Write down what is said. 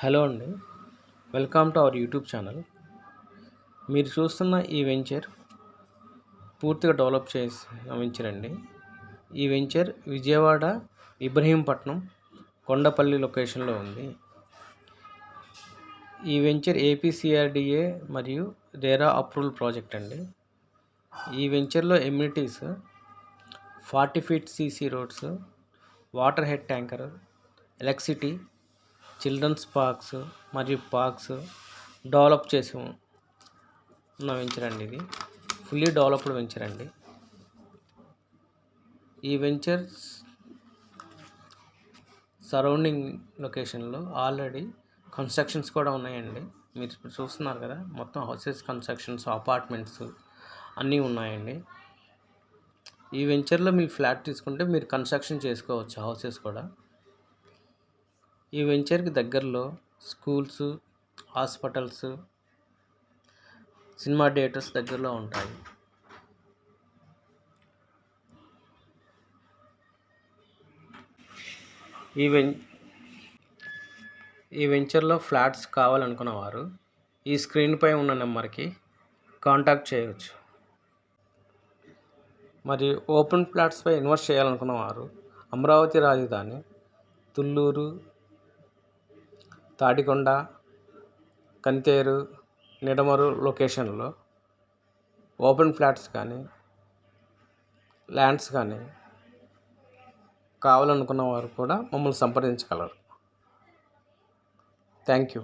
Hello అండి. Welcome to our YouTube channel. మీరు చూస్తున్న ఈ వెంచర్ పూర్తిగా డెవలప్ చేసిన వెంచర్ అండి. ఈ వెంచర్ విజయవాడ ఇబ్రహీంపట్నం కొండపల్లి లొకేషన్లో ఉంది. ఈ వెంచర్ ఏపీసీఆర్డీఏ మరియు రేరా అప్రూవల్ ప్రాజెక్ట్ అండి. ఈ వెంచర్లో amenities 40 feet CC roads, water head tanker, electricity, children's parks మరియు పార్క్స్ డెవలప్ చేసి ఉన్న వెంచర్ అండి. ఇది ఫుల్లీ డెవలప్డ్ వెంచర్ అండి. ఈ వెంచర్ సరౌండింగ్ లొకేషన్లో ఆల్రెడీ కన్స్ట్రక్షన్స్ కూడా ఉన్నాయండి. మీరు ఇప్పుడు చూస్తున్నారు కదా, మొత్తం హౌసెస్ కన్స్ట్రక్షన్స్, అపార్ట్మెంట్స్ అన్నీ ఉన్నాయండి. ఈ వెంచర్లో మీరు ఫ్లాట్ తీసుకుంటే మీరు కన్స్ట్రక్షన్ చేసుకోవచ్చు హౌసెస్ కూడా. ఈ వెంచర్కి దగ్గరలో స్కూల్స్, హాస్పిటల్స్, సినిమా థియేటర్స్ దగ్గరలో ఉంటాయి. ఈ వెంచర్లో ఫ్లాట్స్ కావాలనుకున్న వారు ఈ స్క్రీన్పై ఉన్న నెంబర్కి కాంటాక్ట్ చేయవచ్చు. మరియు ఓపెన్ ఫ్లాట్స్పై ఇన్వెస్ట్ చేయాలనుకున్న వారు అమరావతి రాజధాని, తుళ్ళూరు, తాడికొండ, కంతేరు, నిడమరు లొకేషన్లో ఓపెన్ ఫ్లాట్స్ కానీ ల్యాండ్స్ కానీ కావాలనుకున్న వారు కూడా మమ్మల్ని సంప్రదించగలరు. Thank you.